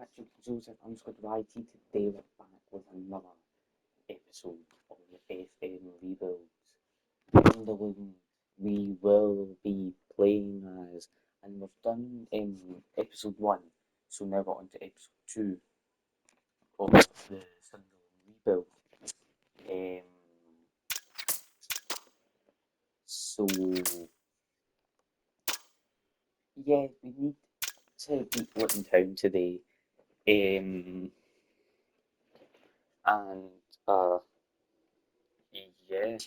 Patrick Joseph underscore YT. Today we're back with another episode of the FM Rebuilds. Sunderland we will be playing as, and we've done episode 1, so now we're on to episode 2 of the Sunderland Rebuild. So, yeah, we need to beat Luton Town today. And yeah.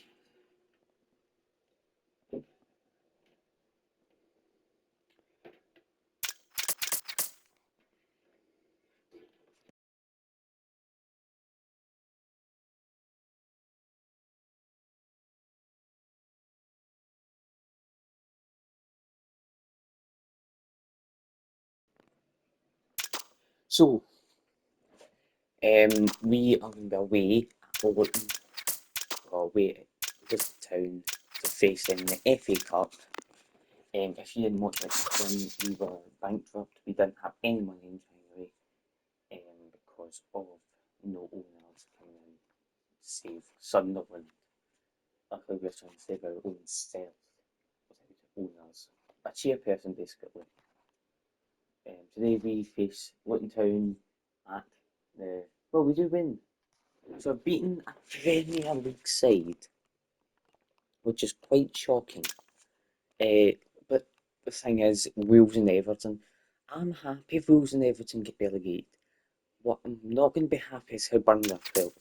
So, we are going to be away at Luton, or away at Luton Town to face them in the FA Cup. If you didn't watch it, we were bankrupt. We didn't have any money in January because of no owners coming in to save Sunderland. Luckily, we were trying to save our own self without owners. A chairperson, basically. Today we face Luton Town at the. Well, we do win. So I've beaten a Premier League side, which is quite shocking. But the thing is, Wolves and Everton. I'm happy if Wolves and Everton get relegated. What I'm not going to be happy is how Burnley have failed.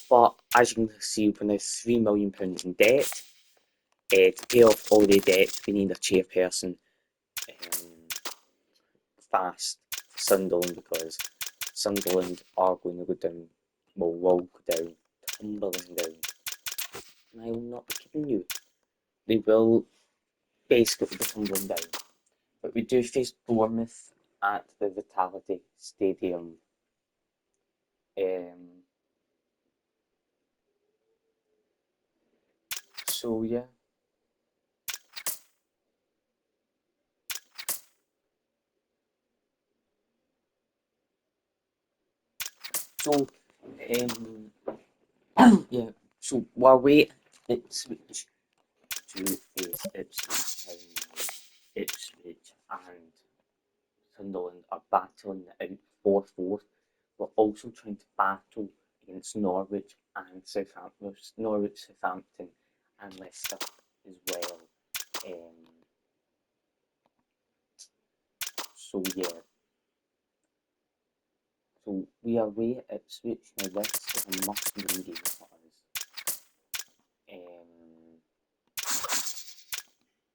But as you can see, we're now £3 million in debt. To pay off all the debt, we need a chairperson fast for Sunderland, because Sunderland are going to go down, will go down, tumbling down. And I will not be kidding you. They will basically be tumbling down. But we do face Bournemouth at the Vitality Stadium. So yeah. So yeah. So while we Ipswich to face Ipswich and Sunderland are battling it out for fourth. We're also trying to battle against Norwich and Southampton, Southampton, and Leicester as well. So yeah. So we are away at Ipswich. Now this is a must-win game for us.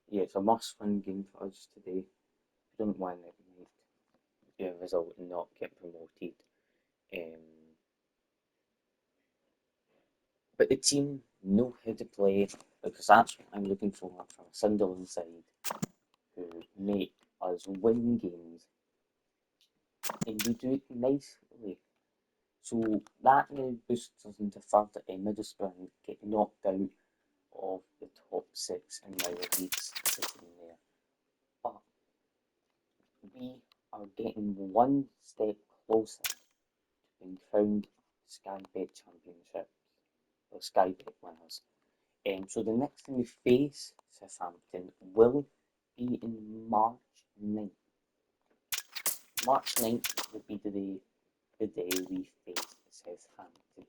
Yeah, it's a must-win game for us today. If we don't win it, we might get a result and not get promoted. But the team know how to play, because that's what I'm looking for from a Sunderland side, who make us win games, and we do it nicely. So that now boosts us into third at Middlesbrough and get knocked out of the top 6, and now the Leeds sitting there. But we are getting one step closer to being crowned Sky Bet Championship, or Sky Bet winners. So the next time we face Southampton will be in March 9th. March 9th will be the day we face Southampton.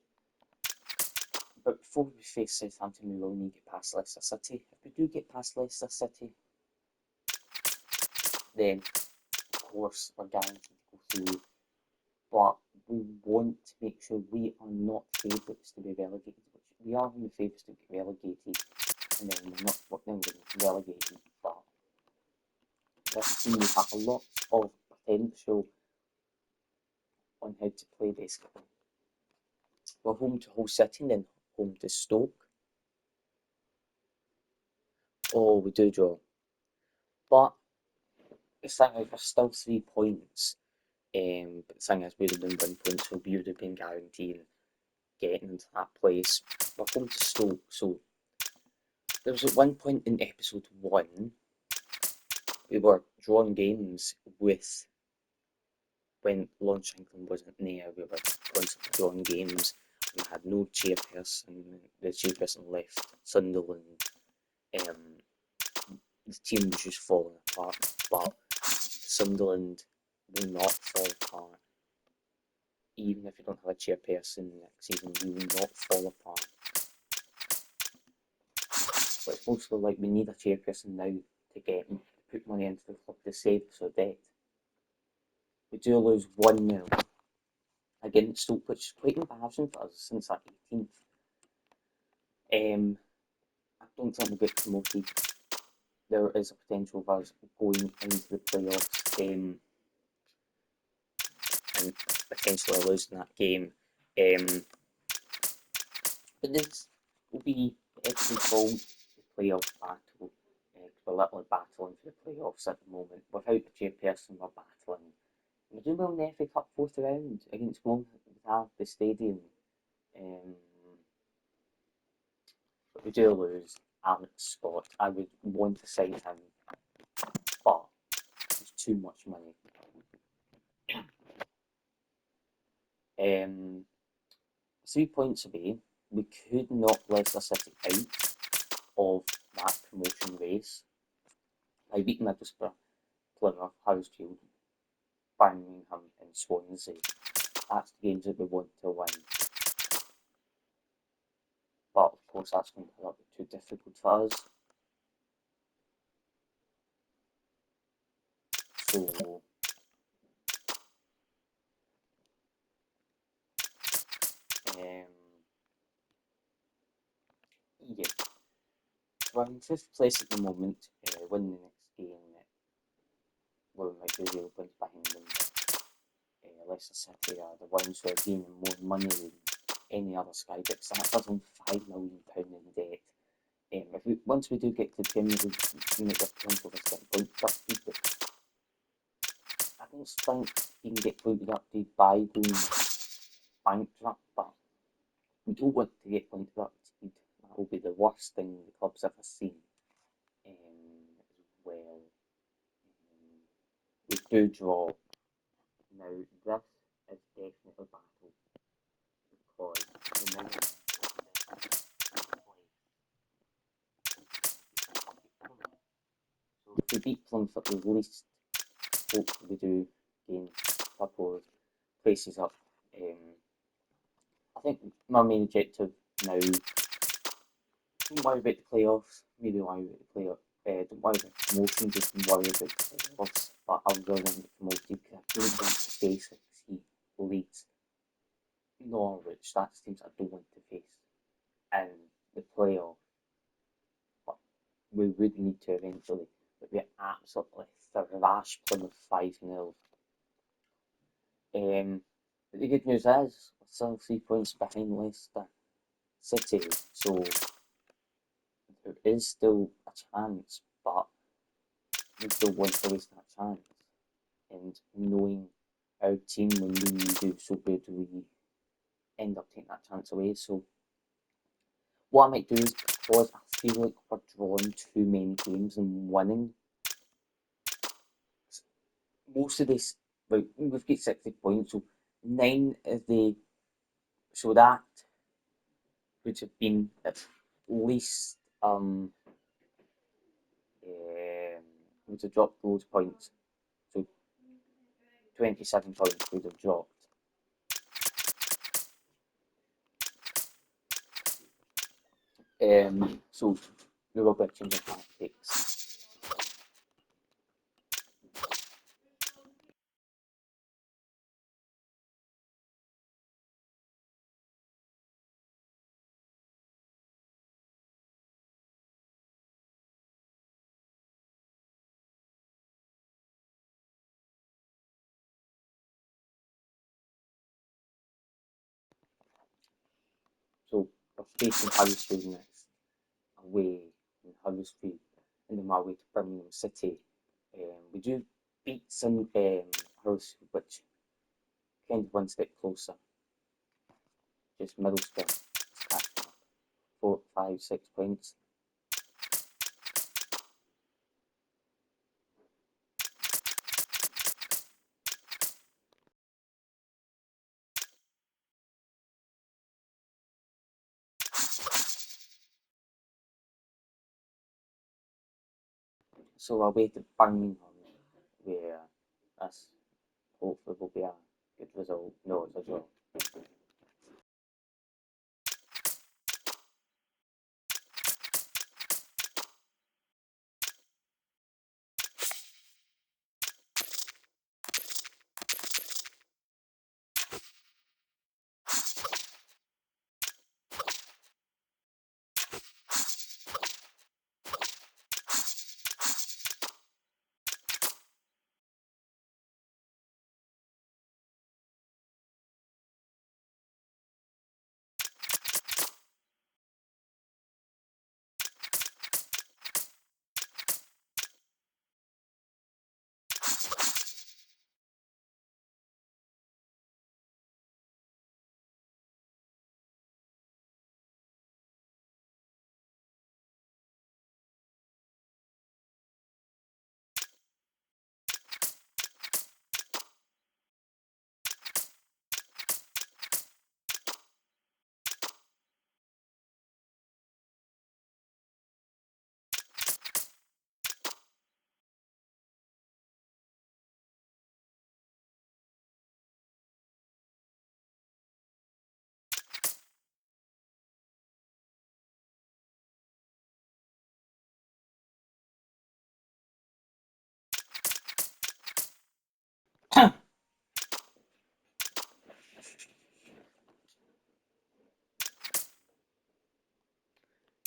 But before we face Southampton, we will need to get past Leicester City. If we do get past Leicester City, then of course we're guaranteed to go through. But we want to make sure we are not favourites to be relegated. We are going to be favourites to get relegated, and then we're not going to be relegated. But this team have a lot of potential on how to play, basically. We're home to Hull City and then home to Stoke. Oh, we do draw. But the thing is, we're still 3 points. But the thing is, we would have been 1 point, so we would have been guaranteeing getting into that place. We're home to Stoke, so there was at one point in episode 1 we were drawing games with when Launch England wasn't there. We were constantly drawing games. We had no chairperson. The chairperson left Sunderland. The team was just falling apart. But Sunderland will not fall apart. Even if you don't have a chairperson next season, we will not fall apart. But it's mostly like we need a chairperson now to get and put money into the club to save us our debt. We do lose 1-0 against Stoke, which is quite embarrassing for us since that 18th. I don't think we'll get promoted. There is a potential of us going into the playoffs and potentially losing that game. But this will be every goal the playoff battle. We're literally battling for the playoffs at the moment. Without the chairperson, we're battling. We're doing well in the FA Cup 4th round against Monmouth, the stadium. But we do lose Alex Scott. I would want to sign him, but it's too much money. 3 points away, we could knock Leicester City out of that promotion race by beating Middlesbrough, Plymouth, Huddersfield, Birmingham and Swansea. That's the games that we want to win. But of course that's going to be a little bit too difficult for us. So yeah, we're in 5th place at the moment. Winning the next game, we might be real points behind them. Leicester City are the ones who are gaining more money than any other Sky Bits. That's us on £5 million in debt. Once we do get to the Premier League, we might get potential of us getting pointed up, but I don't think you can get pointed up by going bankrupt, but we don't want to get pointed up. That will be the worst thing the club's ever seen. As well, we do draw. Now, this is definitely a battle because the minute so if we beat Plymouth at the least, hopefully we do gain a couple of places up. I think my main objective now, don't worry about the playoffs, maybe worry about the playoffs. Don't worry about promotion, just worry about the playoffs. But I really want to get promoted because I don't want to face Leeds, Norwich. That's teams I don't want to face in the playoffs. But we would need to eventually. But we absolutely thrashed Plymouth 5-0. But the good news is we're still 3 points behind Leicester City, so there is still a chance, but we still want to waste that chance. And knowing our team when we do so good, we end up taking that chance away. So what I might do is, because I feel like we're drawing too many games and winning, most of this, like, we've got 60 points, so 9 of the, so that would have been at least, would have dropped those points. So 27 points would have dropped. So we will be changing tactics. So we're facing Huddersfield next, away in Huddersfield, and then our way to Birmingham City. We do beat some Huddersfield, which kind of one step closer. Just Middlesbrough, 4, 5, 6 points. So away to Birmingham, where this hopefully will be a good result. No, it's a draw.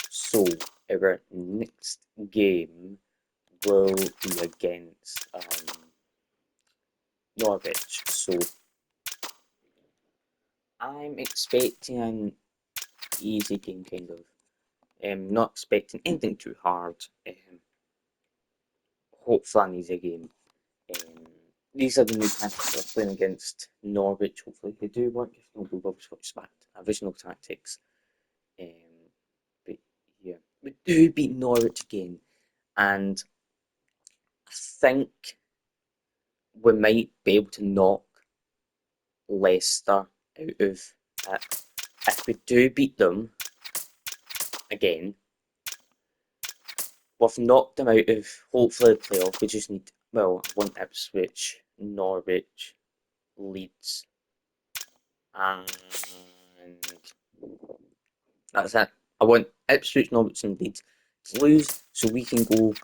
So our next game will be against Norwich. So I'm expecting an easy game, kind of. Not expecting anything too hard. Hopefully an easy game. Um, these are the new tactics we're playing against Norwich. Hopefully they do work. If not, we'll obviously expect original tactics. Um, but yeah, we do beat Norwich again, and I think we might be able to knock Leicester out of it. If we do beat them again, we've knocked them out of hopefully the playoff. We just need, well, I want Ipswich, Norwich, Leeds, and that's it. I want Ipswich, Norwich, and Leeds to lose so we can go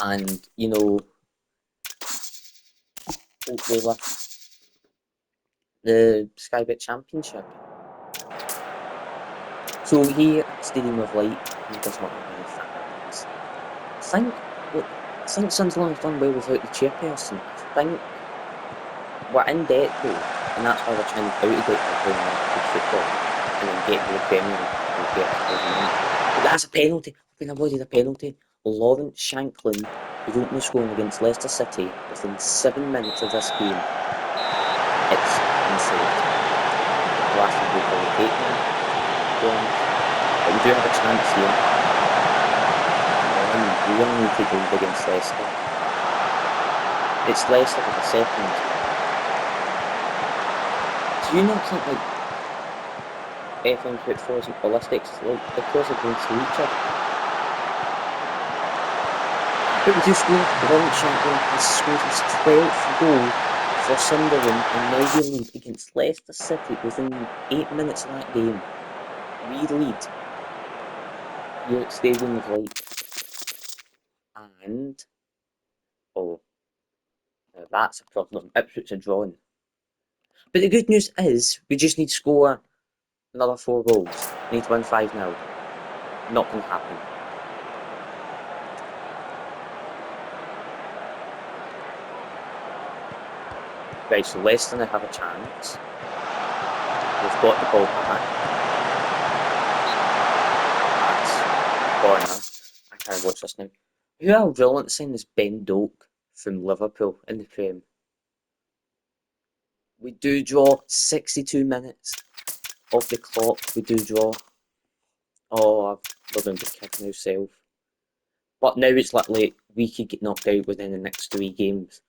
and, hopefully lift the Sky Bet Championship. So here at Stadium of Light, he does not have any fans. I think Sunderland's done well without the chairperson. I think we're in debt though, and that's why we're trying to get out of debt by playing good football and then get to the Premier League and get the money. But that's a penalty. I've been avoided a penalty. Lawrence Shanklin is openly scoring against Leicester City within 7 minutes of this game. It's insane. The last time we probably take them. But we do have a chance here. We really need to take the lead against Leicester. It's Leicester for the second. Do you not think like FM footballers and ballistics, like the players are going through each other? But we do score. Lawrence Shanklin has scored his 12th goal for Sunderland in the league against Leicester City within 8 minutes of that game. We lead here at Stadium of Light. And oh, now that's a problem. Ipswich are drawn. But the good news is we just need to score another 4 goals. We need to win 5-0. Not going to happen. Right, so Leicester now have a chance. We've got the ball back. That's corner. I can't watch this now. Who are brilliant saying is Ben Doak from Liverpool in the Prem. We do draw 62 minutes of the clock. We do draw. Oh, we're going to get kicked ourselves. But now it's literally we could get knocked out within the next 3 games.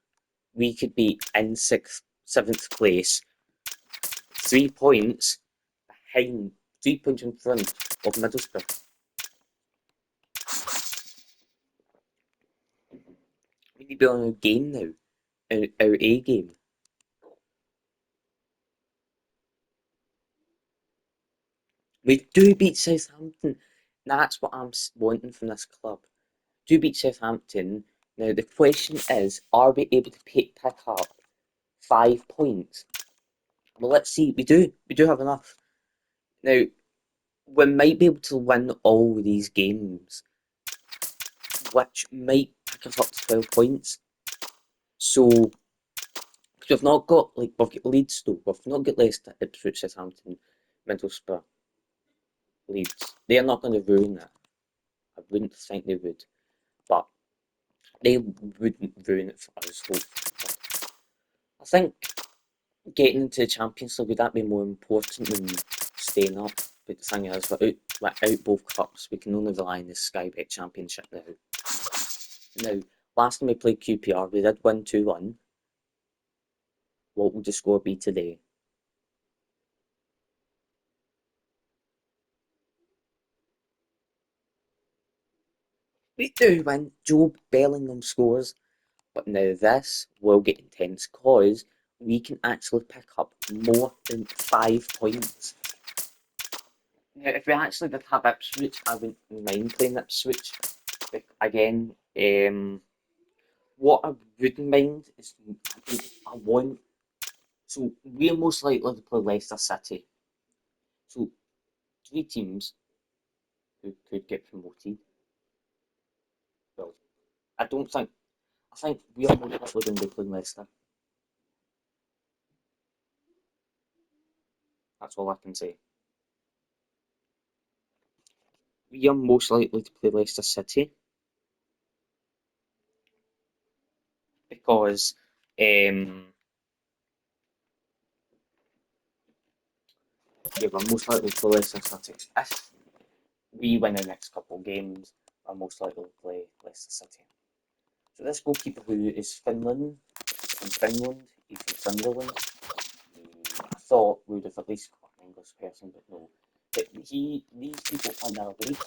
We could be in 7th place, 3 points behind, 3 points in front of Middlesbrough. We need to be on our game now. Our A game. We do beat Southampton. That's what I'm wanting from this club. Do beat Southampton. Now the question is, are we able to pick up 5 points? Well, let's see. We do have enough. Now we might be able to win all these games, which might pick us up to 12 points. So we've not got we've got Leeds though. We've not got Leicester, Ipswich, Southampton, Middlesbrough, Leeds. They are not going to ruin it. I wouldn't think they would, but they wouldn't ruin it for us. Hopefully. I think getting into the Champions League would that be more important than staying up? But the thing is, without both cups, we can only rely on the Sky Bet Championship now. Now, last time we played QPR, we did win 2-1. What would the score be today? We do win. Job Bellingham scores. But now this will get intense because we can actually pick up more than 5 points. Now, if we actually did have Ipswich, I wouldn't mind playing Ipswich. Again, what I wouldn't mind is I want. So we're most likely to play Leicester City. So three teams who could get promoted. Well, I don't think. I think we are most likely going to be playing Leicester. That's all I can say. We are most likely to play Leicester City because yeah, we're most likely to play Leicester City. If we win the next couple of games, we're most likely to play Leicester City. So this goalkeeper who is from Finland, he's from Sunderland. I thought we would have at least got an English person, but no. But these people on our league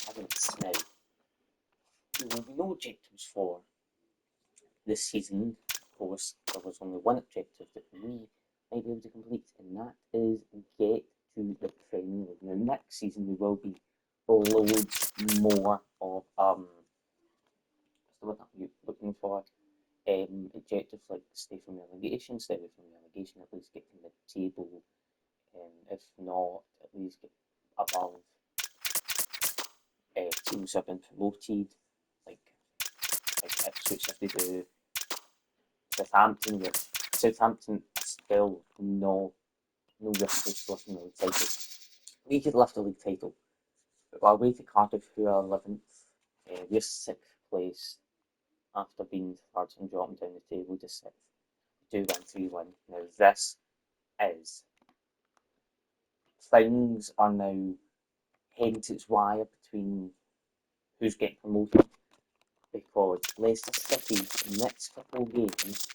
haven't now. There will be no objectives for this season. Of course, there was only one objective that we might be able to complete, and that is get to the Premier League. Now, next season we will be loads more of what's the word I'm looking for? Objectives like stay from relegation, stay away from relegation, at least get to mid-table, if not, at least get above teams who have been promoted, like Ipswich if they do, Southampton, which Southampton are still no risk of lifting the league title. We could lift the league title, but we're away to Cardiff, who are 11th. We're 6th place after being third and dropping down the table to 6th. 2-1, 3-1. Now, this is. Things are now heading to its wire between who's getting promoted because Leicester City's next couple of games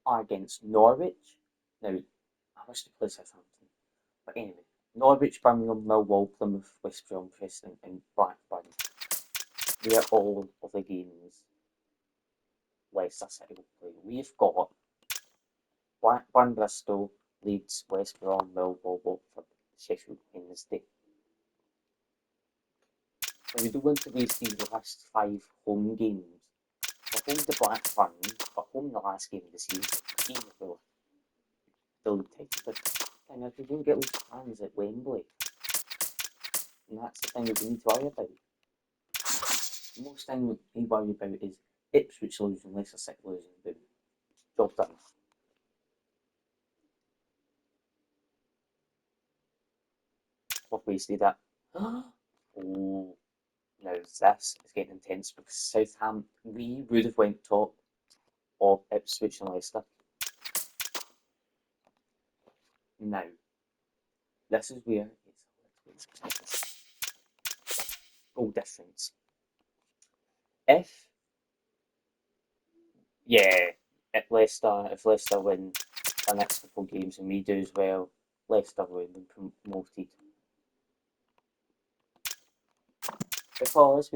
are against Norwich. Now, I wish to play Southampton, but anyway, Norwich, Birmingham, Millwall, Plymouth, West Brom, Preston, and Blackburn. They are all of the games Leicester City will play. We've got Blackburn, Bristol, Leeds, West Brom, Millwall, Watford, Sheffield Wednesday. So we do want to waste these last 5 home games. We're home to Blackburn, we're home the last game of the season. Even if we're the league title, but and if we don't get league fans at Wembley, and that's the thing that we need to worry about. The most thing we worry about is Ipswich losing, Leicester City losing, boom. Job done. We've wasted that. Oh, now this is getting intense because Southampton, we would have went top of Ipswich and Leicester. Now, this is where it's goal difference. If, yeah, if Leicester win the next couple of games and we do as well, Leicester will be promoted. Because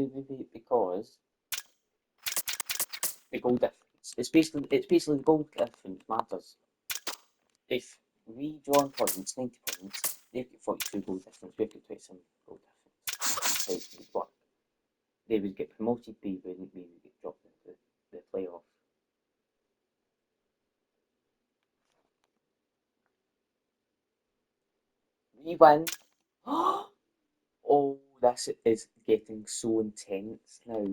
the goal difference. It's basically the goal difference matters. If we draw on points, 90 points, they've got 42 goal difference, we've got 27 goal difference. So, but they would get promoted, we wouldn't, we would get dropped into the playoff. We win. Oh, this is getting so intense now.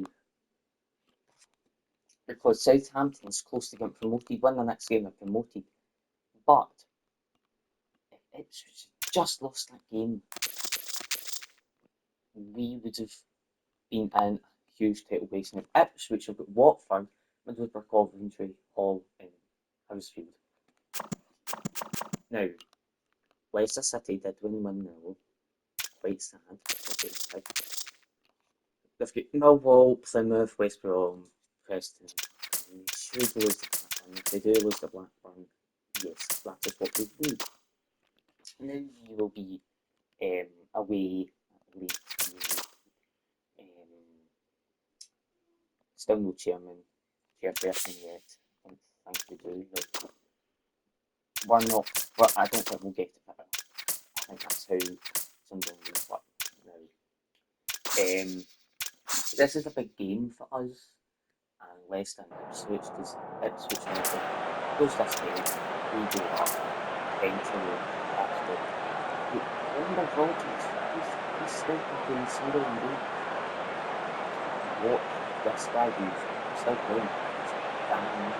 Because Southampton's close to getting promoted, win the next game, they're promoted. But if Ipswich just lost that game, we would have been in a huge title race. Now, Ipswich have got Watford, Middlesbrough, Coventry, Hull, and Huddersfield. Now, Leicester City did win 1-0. Quite sad. They've got Millwall, Plymouth, West Brom, Preston. They should lose to Blackburn. If they do lose to Blackburn, yes, that is what we need. And then we will be away at Leeds. Still no chairperson yet. I don't think we do. But we're not. Well, I don't think we'll get it. I think that's how Sunderland will work now. This is a big game for us and Leicester and Ipswich because Ipswich goes this game, we go up, eventually that's good. Remember Rodgers, he's still playing Sunderland games. Watch this guy, he's still playing. Damn.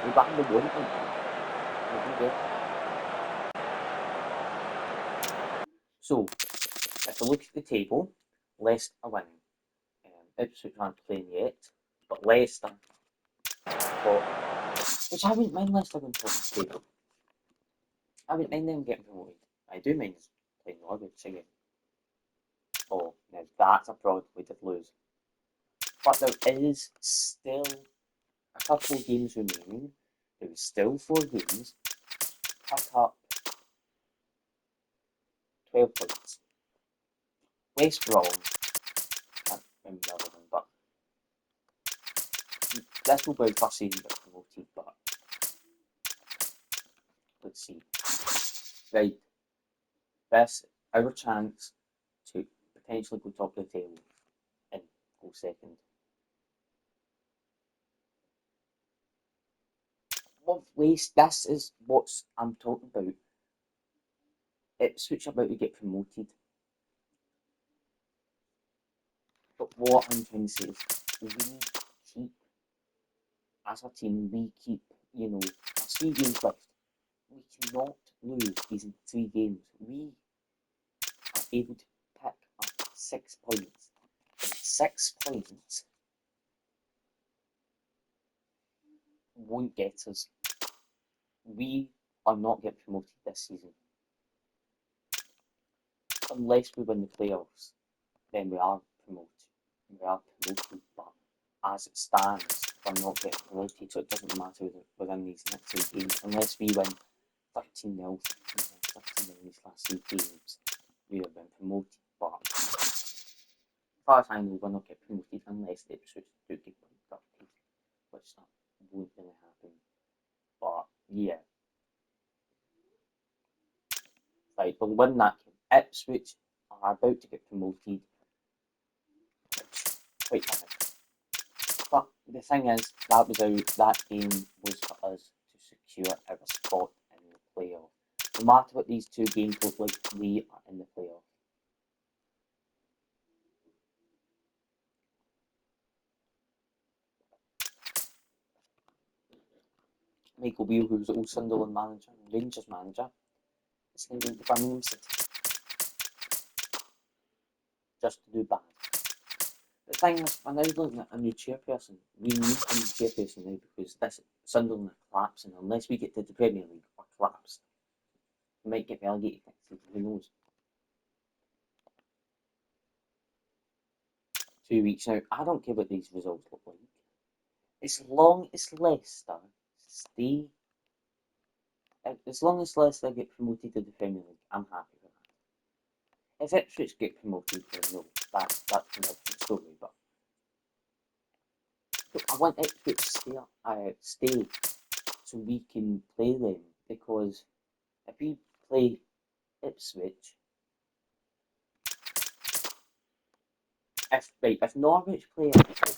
We banned the one thing. So, if we look at the table, Leicester are winning. Ipswich aren't playing yet, but Leicester got, which I wouldn't mind Leicester going top of the table. I wouldn't mind them getting promoted. I do mind playing Norwich again. Oh, now that's a probability to lose. But there is still a couple of games remaining. There is still 4 games. Pick up 12 points. West Brom, can't remember the other one, but this will be the first season get promoted, but let's see. Right, this our chance to potentially go top of the table and go second. What waste? This is what I'm talking about. Ipswich about to get promoted. But what I'm trying to say is we keep, as a team, we keep, there's 3 games left. We cannot lose these 3 games. We are able to pick up 6 points. And 6 points won't get us. We are not getting promoted this season. Unless we win the playoffs, then we are promoted. We are promoted, but as it stands, we're not getting promoted, so it doesn't matter within these next 3 games. Unless we win 13-0, 13-0 in these last 3 games, we have been promoted. But as far as I know, we're not getting promoted unless the Ipswich do get promoted, which that won't really happen. But yeah. Right, we'll win that game. Ipswich are about to get promoted, which quite bad. But the thing is, that game was for us to secure our spot in the playoff. No matter what these 2 games look like, we are in the playoff. Michael Beale, who's the old Sunderland manager, Rangers manager, is leaving the Birmingham City just to do bad. The thing is, we're now looking at a new chairperson. We need a new chairperson now because this Sunderland are collapsing. Unless we get to the Premier League, we're collapsed. We might get relegated next season, who knows? 2 weeks now. I don't care what these results look like. As long as Leicester stay, as long as Leicester get promoted to the Premier League, I'm happy with that. If Ipswich get promoted, then no, that's a different story. But want Ipswich to stay so we can play them, because if we play Ipswich, if Norwich play Ipswich,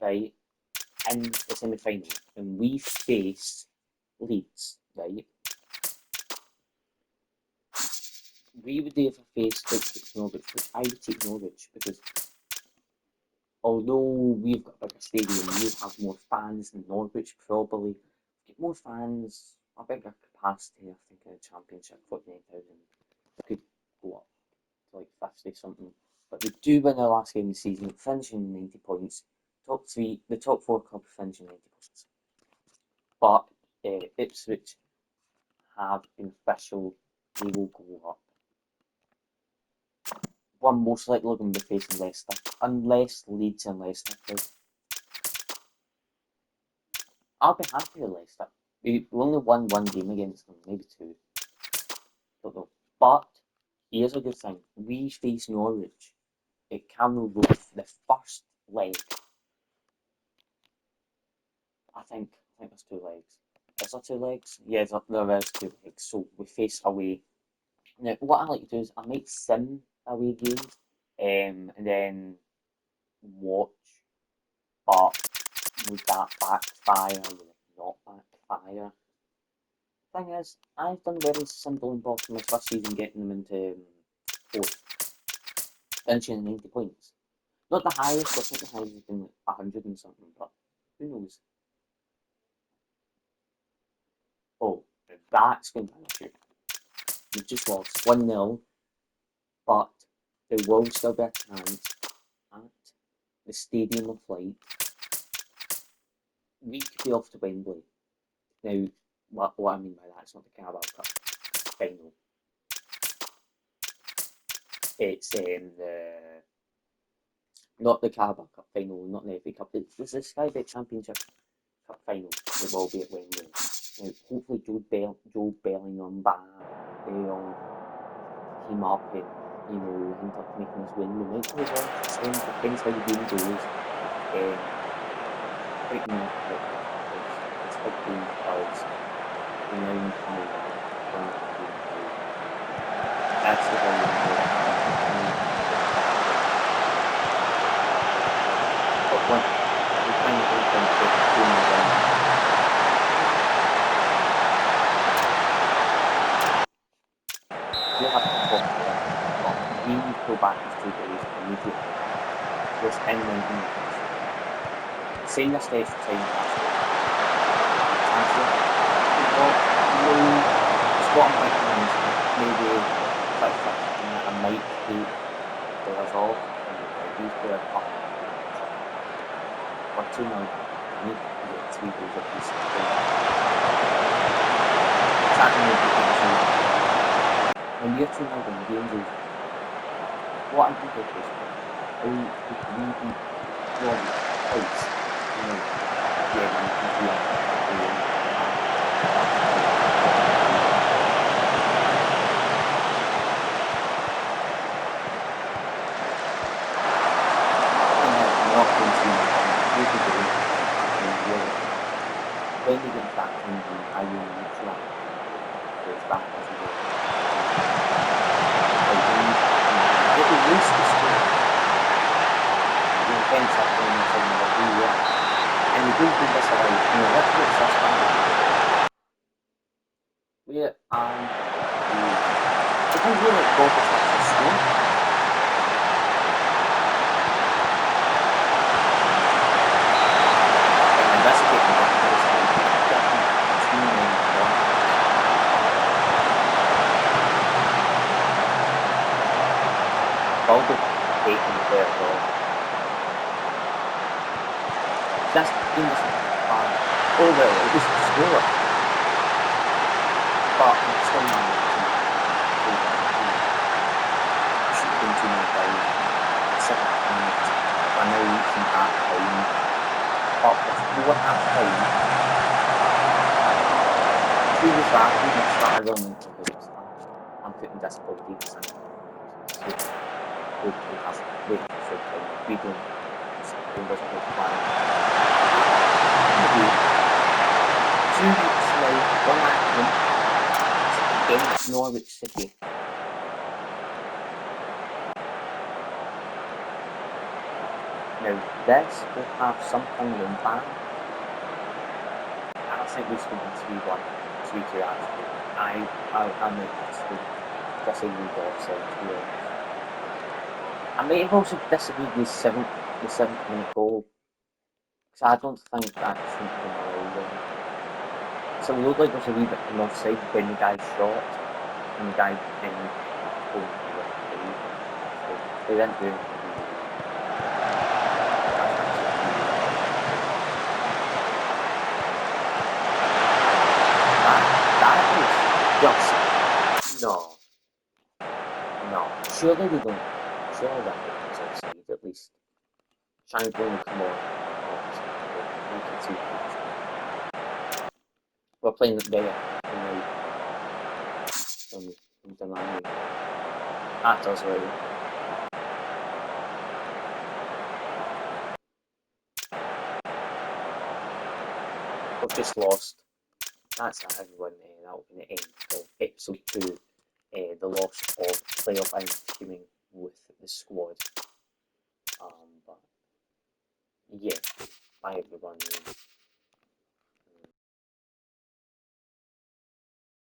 right, in the semi-final, and we face Leeds, right, we would therefore face Ipswich Norwich, which I would take Norwich, because although we've got a bigger stadium, we have more fans than Norwich probably. Get more fans, a bigger capacity, I think, in the Championship, 49,000. Could go up to like 50 something. But we do win our last game of the season, finishing 90 points. The top four clubs finishing 90 points. But Ipswich have been official, they will go up. One most likely going to be facing Leicester, unless Leeds and Leicester play. I'll be happy with Leicester. We only won one game against them, maybe two. Don't know. But here's a good thing. We face Norwich at Camel Road the first leg. I think there's two legs. Is there two legs? Yeah, there is two legs. So we face away. Now, what I like to do is I might sim away games, and then watch. But would that backfire? Would it not backfire? Thing is, I've done very simple and bottom my first season, getting them into fourth, finishing 90 points. Not the highest, I think the highest has been 100 and something, but who knows? Oh, that's going to be an issue. We just lost 1-0, but there will still be a chance at the Stadium of Light. We could be off to Wembley. Now, what I mean by that is not the Carabao Cup final. It's not the Carabao Cup final, not the FA Cup. It's the Sky Bet Championship Cup final. It will be at Wembley. Now, hopefully Joe Bellingham, they all team up and end up making us win. We might play well. It depends how the game goes. Quite near it's big game for us. We now need to know when the game goes. That's the very important. But one, we kind of open to 2-0 down. We have to talk about it, but we need to go back to 2 goals immediately. We're spending minutes. Saying this extra time last week. It's what I'm thinking is maybe I might take players off and these players up. Or 2-0, I need to get 3 goals at least. Attacking would be good. When you're 2-0 in the game's over, what I think is how could we beat Norwich twice? Yeah, we can do it. When we get back in the I will make sure it's back as we go. It will waste the score. The defense up on the side of the way. And we don't do this alive. Let's go to this one. Where and I don't really go for such a score. Baldo taking the player goal. Just in the oh well, it was a score. But it's still not should have been 2-0 down. 7th minute. We're now reaching half time. But before half time, through the back, we must start a run into the goals. I'm putting this ball deep in. We have waited for time. We don't. It doesn't go to plan. review. 2 weeks now, one at home against Norwich City. Now, this will have something in back. I think we should have been 3-1, 3-2 actually. I might disagree with the offside, to be honest. I might have also disagreed with the seventh minute goal. Because I don't think that shouldn't have been allowed in. So it looked like there was a wee bit of an offside when the guy shot, and the guy told him he was offside. So they didn't do anything really. That is just no. Surely they don't. Surely that was offside at least. Shine Bruno, come on. Make it 2 points. We're playing very attacking now. From Delaney. That does right. We've just lost. That's it, everyone. That will be the end of episode 2. The loss of playoff and fuming with the squad. But yeah, bye everyone.